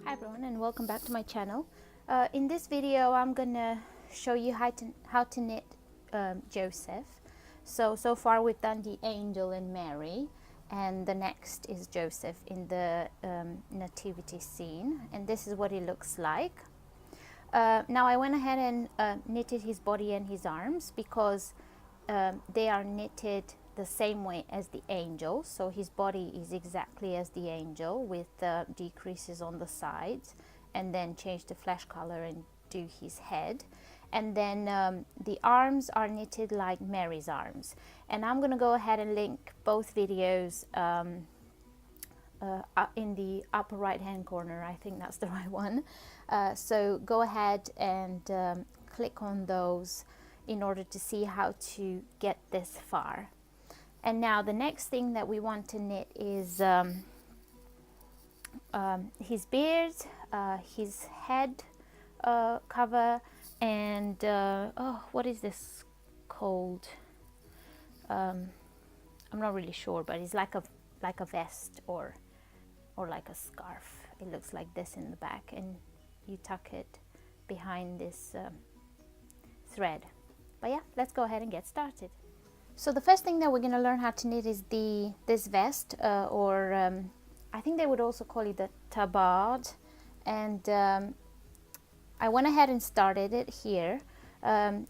Hi everyone and welcome back to my channel. In this video I'm gonna show you how to knit Joseph. So far we've done the angel and Mary, and the next is Joseph in the nativity scene, and this is what he looks like. Now I went ahead and knitted his body and his arms because they are knitted the same way as the angel, so his body is exactly as the angel with decreases on the sides, and then change the flesh color and do his head. And then the arms are knitted like Mary's arms, and I'm gonna go ahead and link both videos in the upper right hand corner. I think that's the right one. So go ahead and click on those in order to see how to get this far. And now the next thing that we want to knit is his beard, his head cover, and oh, what is this called? I'm not really sure, but it's like a vest or like a scarf. It looks like this in the back, and you tuck it behind this thread. But yeah, let's go ahead and get started. So the first thing that we're going to learn how to knit is this vest, or I think they would also call it the tabard, and I went ahead and started it here.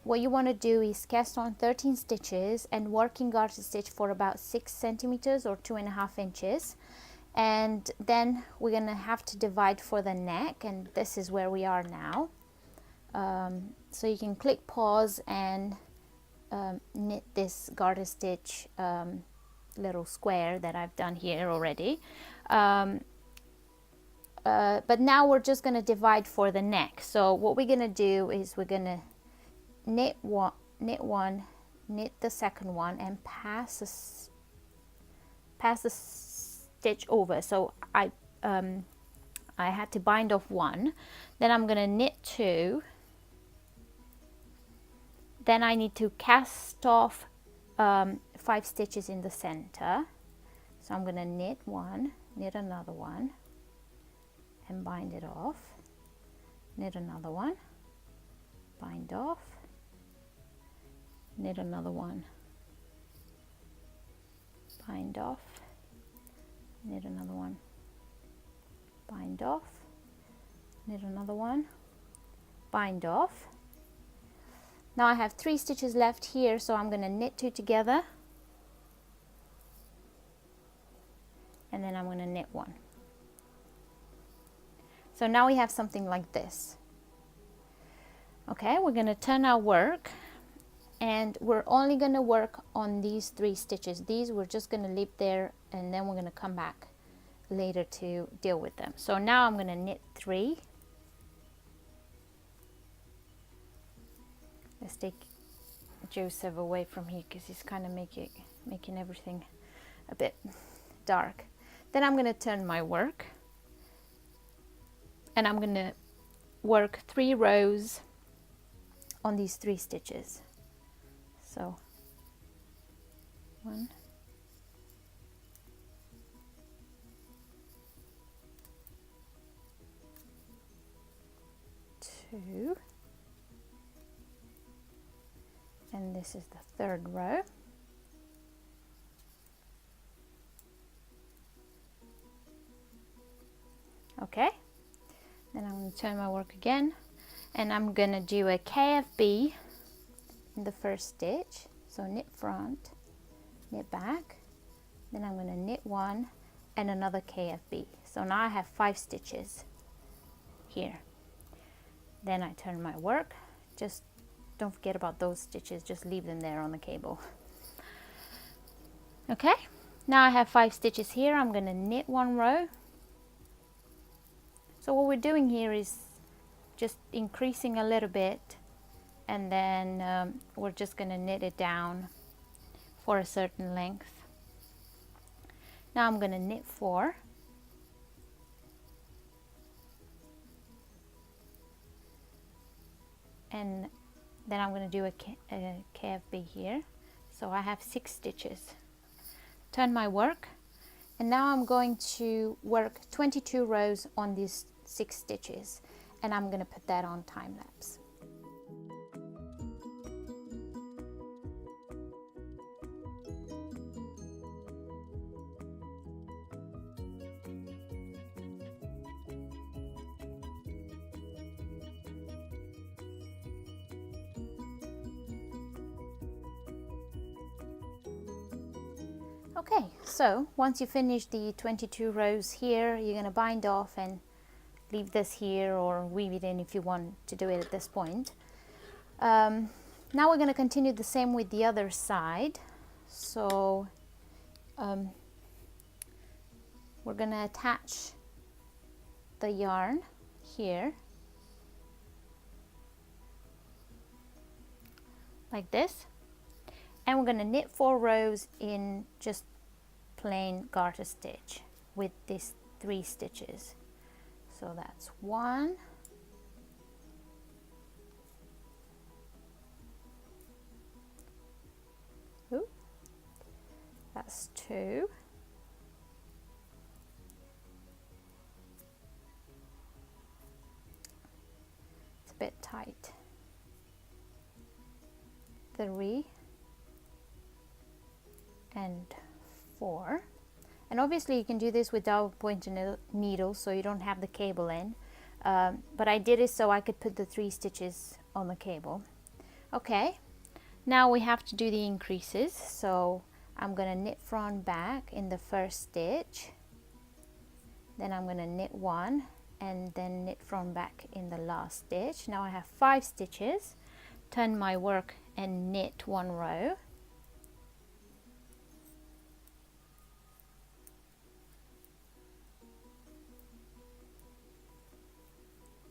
What you want to do is cast on 13 stitches and working garter stitch for about 6 centimeters or 2.5 inches, and then we're going to have to divide for the neck, and this is where we are now. So you can click pause and knit this garter stitch little square that I've done here already, but now we're just going to divide for the neck. So what we're going to do is we're going to knit one, knit the second one, and pass the stitch over. So I had to bind off one, then I'm going to knit two. Then I need to cast off 5 stitches in the center. So I'm going to knit one, knit another one, and bind it off. Knit another one, bind off, knit another one, bind off, knit another one, bind off, knit another one, bind off. Now I have 3 stitches left here, so I'm going to knit 2 together, and then I'm going to knit 1. So now we have something like this. Okay, we're going to turn our work, and we're only going to work on these 3 stitches. These we're just going to leave there, and then we're going to come back later to deal with them. So now I'm going to knit 3. Let's take Joseph away from here because he's kind of making everything a bit dark. Then I'm going to turn my work, and I'm going to work 3 rows on these 3 stitches. So 1, 2, and this is the 3rd row. Okay, then I'm going to turn my work again, and I'm going to do a KFB in the first stitch. So knit front, knit back, then I'm going to knit 1 and another KFB. So now I have 5 stitches here. Then I turn my work. Just don't forget about those stitches, just leave them there on the cable. Okay, now I have 5 stitches here. I'm going to knit 1 row. So what we're doing here is just increasing a little bit, and then we're just going to knit it down for a certain length. Now I'm going to knit 4. And then I'm going to do a KFB here. So I have 6 stitches. Turn my work, and now I'm going to work 22 rows on these 6 stitches, and I'm going to put that on time lapse. Okay, so once you finish the 22 rows here, you're going to bind off and leave this here, or weave it in if you want to do it at this point. Now we're going to continue the same with the other side. So we're going to attach the yarn here like this, and we're going to knit 4 rows in just plain garter stitch with these 3 stitches. So that's 1, that's 2, it's a bit tight, 3, and 4. And obviously you can do this with double pointed needles, so you don't have the cable in, but I did it so I could put the 3 stitches on the cable. Okay, now we have to do the increases. So I'm going to knit front back in the first stitch, then I'm going to knit 1 and then knit front back in the last stitch. Now I have 5 stitches, turn my work and knit 1 row.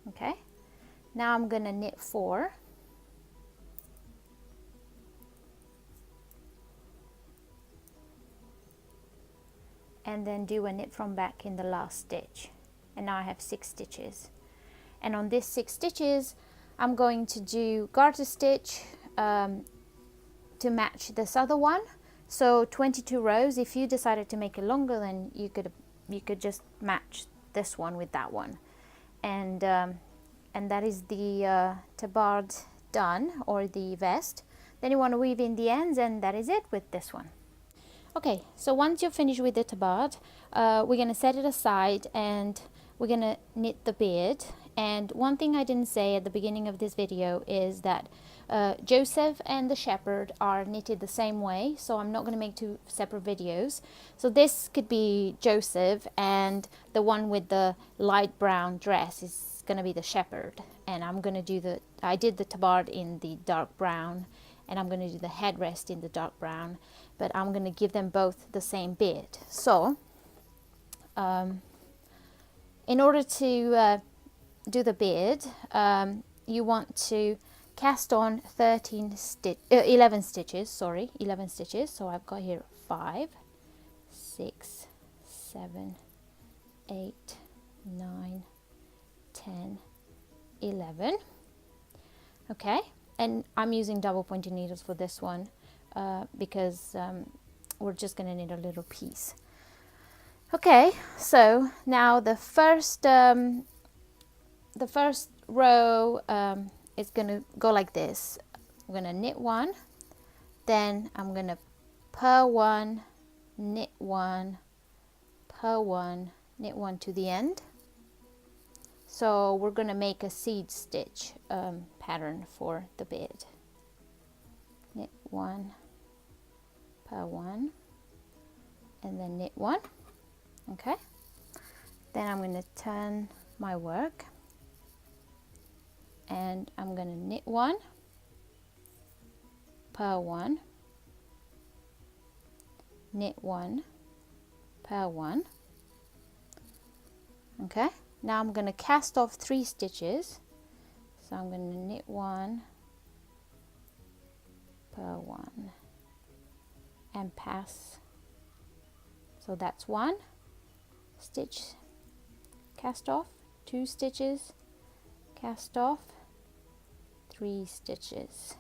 Okay, now I'm going to knit 4, and then do a knit from back in the last stitch, and now I have 6 stitches. And on these 6 stitches I'm going to do garter stitch to match this other one. So 22 rows. If you decided to make it longer, then you could just match this one with that one. And that is the tabard done, or the vest. Then you want to weave in the ends, and that is it with this one. Okay, so once you're finished with the tabard, we're going to set it aside and we're going to knit the beard. And one thing I didn't say at the beginning of this video is that Joseph and the shepherd are knitted the same way, so I'm not going to make 2 separate videos. So this could be Joseph, and the one with the light brown dress is going to be the shepherd, and I'm going to do I did the tabard in the dark brown, and I'm going to do the headrest in the dark brown, but I'm going to give them both the same beard. So in order to do the beard, you want to cast on 11 stitches, sorry, 11 stitches. So I've got here 5, 6, 7, 8, 9, 10, 11. Okay, and I'm using double pointed needles for this one because we're just going to knit a little piece. Okay, so now the first row is going to go like this. I'm going to knit 1, then I'm going to purl 1, knit 1, purl 1, knit 1 to the end. So we're going to make a seed stitch pattern for the beard. Knit 1, purl 1, and then knit 1. Okay, then I'm going to turn my work and I'm going to knit 1, purl 1, knit 1, purl 1. Okay, now I'm going to cast off 3 stitches, so I'm going to knit 1, purl 1, and pass. So that's 1 stitch, cast off, 2 stitches, cast off, 3 stitches,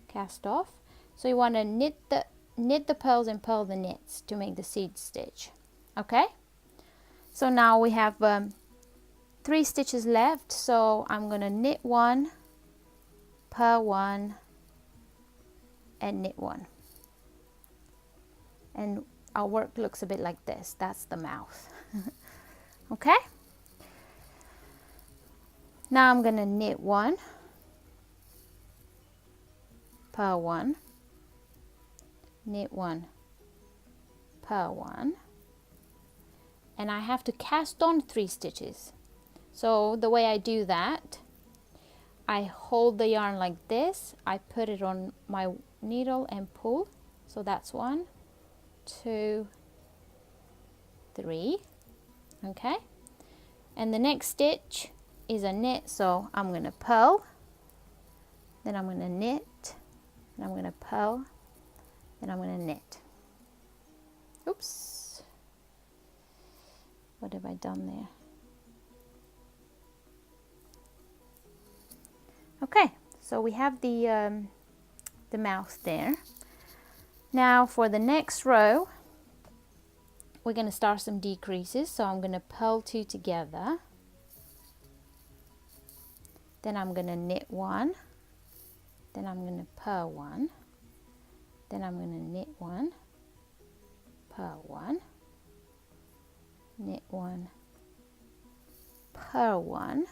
cast off. So you want to knit the purls and purl the knits to make the seed stitch. Okay, so now we have 3 stitches left, so I'm going to knit 1, purl 1, and knit 1. And our work looks a bit like this. That's the mouth. Okay, now I'm going to knit 1, purl 1, knit 1, purl 1, and I have to cast on 3 stitches. So the way I do that, I hold the yarn like this, I put it on my needle and pull. So that's 1, 2, 3. Okay, and the next stitch is a knit, so I'm going to purl, then I'm going to knit, and I'm going to purl, then I'm going to knit. Oops, what have I done there? Okay, so we have the mouth there. Now for the next row, we're going to start some decreases. So I'm going to purl 2 together, then I'm going to knit 1, then I'm going to purl 1, then I'm going to knit 1, purl 1, knit 1, purl 1.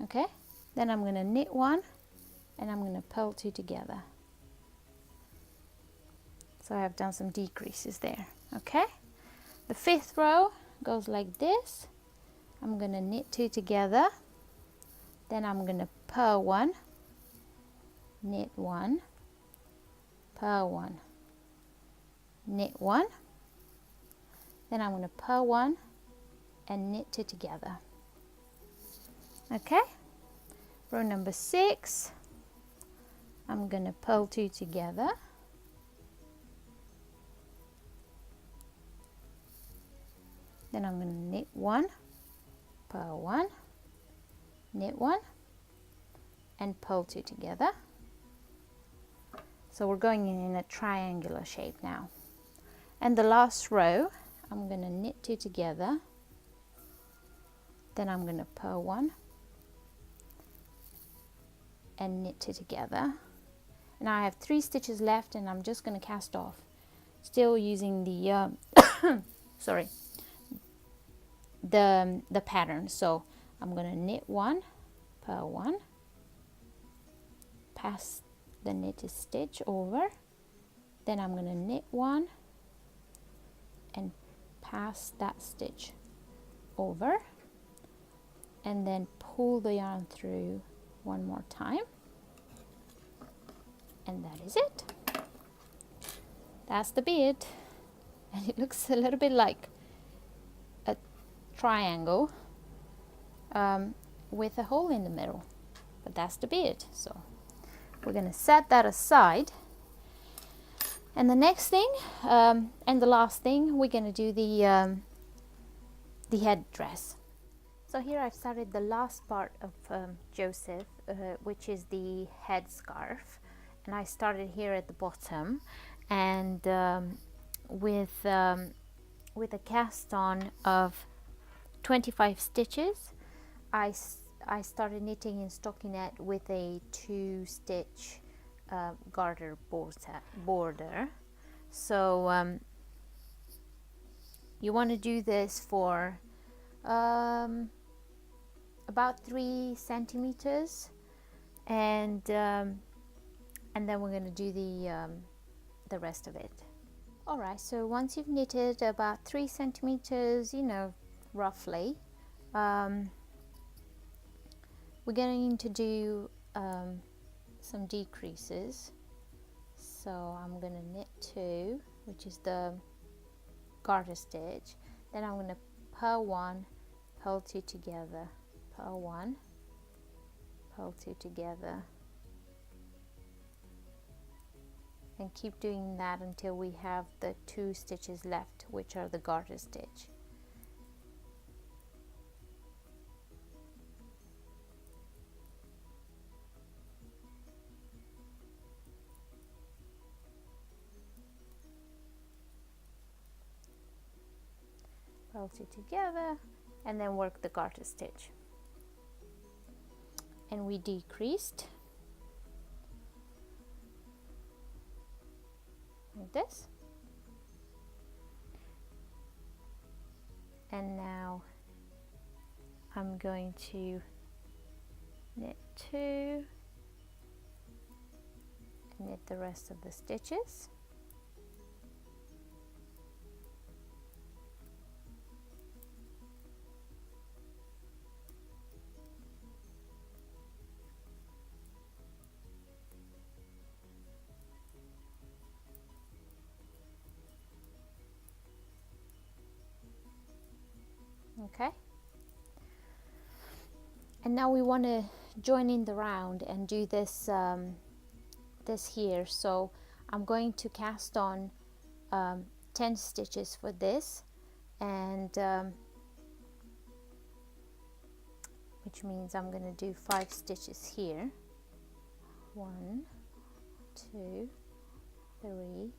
Okay, then I'm going to knit 1, and I'm going to purl 2 together. So I've done some decreases there. Okay, the 5th row goes like this. I'm going to knit 2 together, then I'm going to purl 1, knit 1, purl 1, knit 1, then I'm going to purl 1 and knit 2 together. Okay, row number 6, I'm going to purl 2 together, then I'm going to knit 1, purl 1, knit 1, and purl 2 together. So we're going in a triangular shape now. And the last row, I'm going to knit 2 together, then I'm going to purl 1 and knit 2 together. Now I have 3 stitches left, and I'm just going to cast off, still using the sorry, the pattern. So I'm going to knit 1, purl 1, pass the knitted stitch over, then I'm going to knit 1 and pass that stitch over, and then pull the yarn through one more time, and that is it. That's the beard, and it looks a little bit like a triangle with a hole in the middle, but that's the beard. So we're going to set that aside, and the next thing and the last thing, we're going to do the headdress. So here I've started the last part of Joseph, which is the headscarf, and I started here at the bottom, and with a cast on of 25 stitches, I started knitting in stockinette with a 2-stitch garter border. So you want to do this for about 3 centimeters, and then we're going to do the rest of it. Alright, so once you've knitted about 3 centimeters, you know, roughly, we're going to do some decreases. So I'm going to knit 2, which is the garter stitch, then I'm going to purl 1, purl 2 together, purl 1, purl 2 together, and keep doing that until we have the 2 stitches left, which are the garter stitch. Purl two together, and then work the garter stitch. And we decreased like this. And now I'm going to knit 2, knit the rest of the stitches. Okay, and now we want to join in the round and do this this here. So I'm going to cast on 10 stitches for this, and which means I'm going to do 5 stitches here. 1, 2, 3,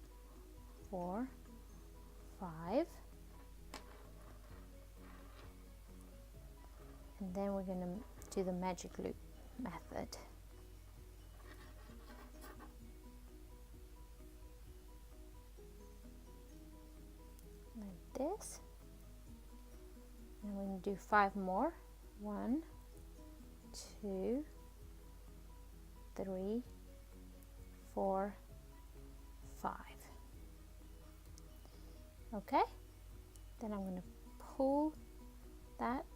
4, 5. And then we're going to do the magic loop method. Like this. And we're going to do 5 more. 1, 2, 3, 4, 5. Okay? Then I'm going to pull that,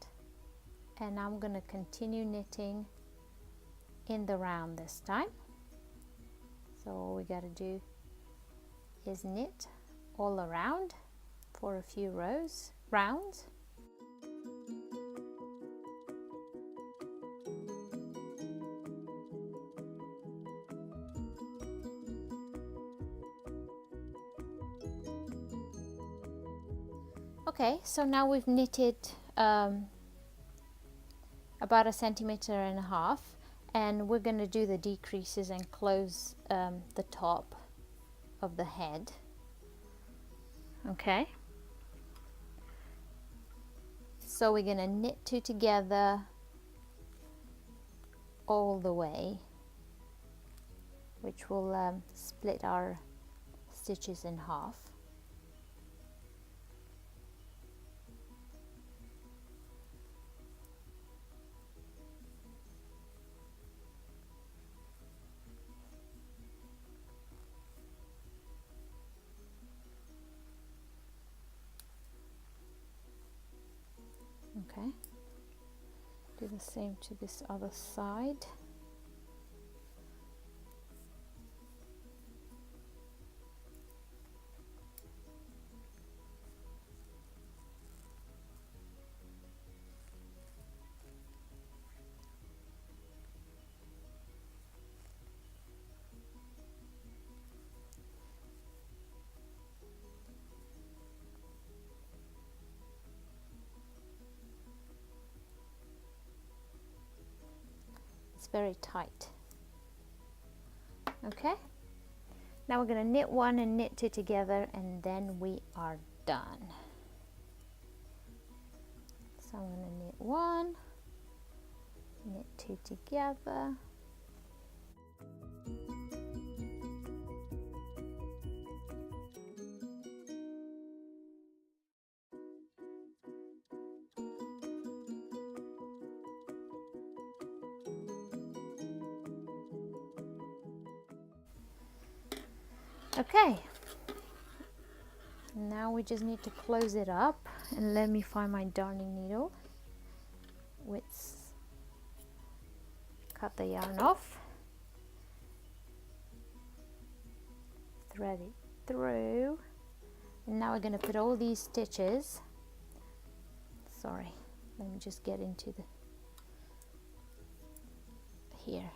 and I'm going to continue knitting in the round this time. So all we got to do is knit all around for a few rounds. Okay, so now we've knitted about 1.5 centimeters, and we're going to do the decreases and close the top of the head. Okay, so we're going to knit 2 together all the way, which will split our stitches in half. Okay, do the same to this other side. Very tight. Okay, now we're going to knit 1 and knit 2 together, and then we are done. So I'm going to knit 1, knit 2 together, okay. Now we just need to close it up, and let me find my darning needle. Let's cut the yarn off, thread it through, and now we're going to put all these stitches, sorry, let me just get into the here.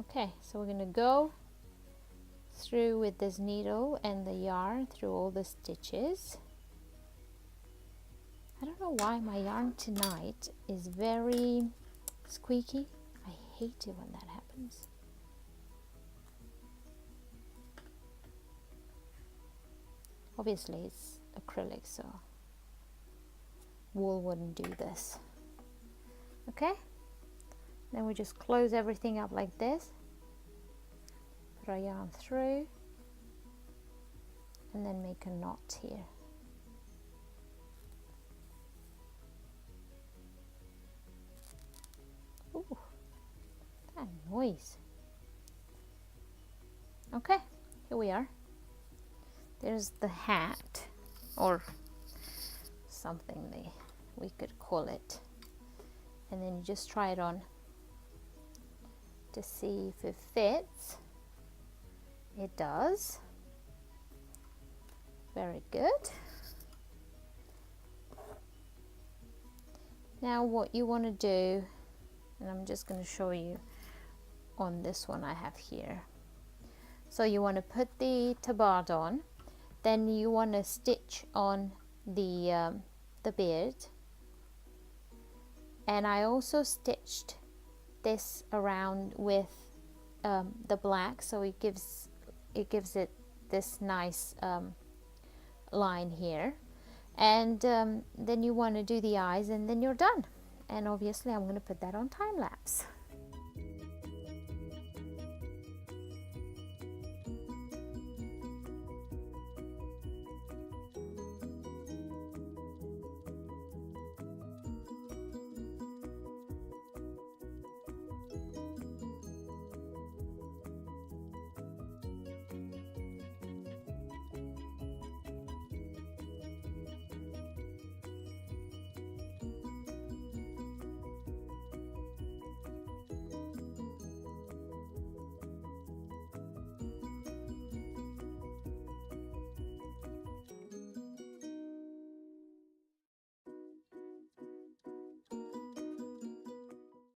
Okay, so we're going to go through with this needle and the yarn through all the stitches. I don't know why my yarn tonight is very squeaky. I hate it when that happens. Obviously it's acrylic, so wool wouldn't do this. Okay, then we just close everything up like this, put our yarn through, and then make a knot here. Ooh, that noise. Okay, here we are. There's the hat, or something we could call it, and then you just try it on to see if it fits. It does. Very good. Now what you want to do, and I'm just going to show you on this one I have here. So you want to put the tabard on, then you want to stitch on the beard, and I also stitched this around with the black, so it gives it this nice line here, and then you want to do the eyes, and then you're done. And obviously I'm going to put that on time lapse.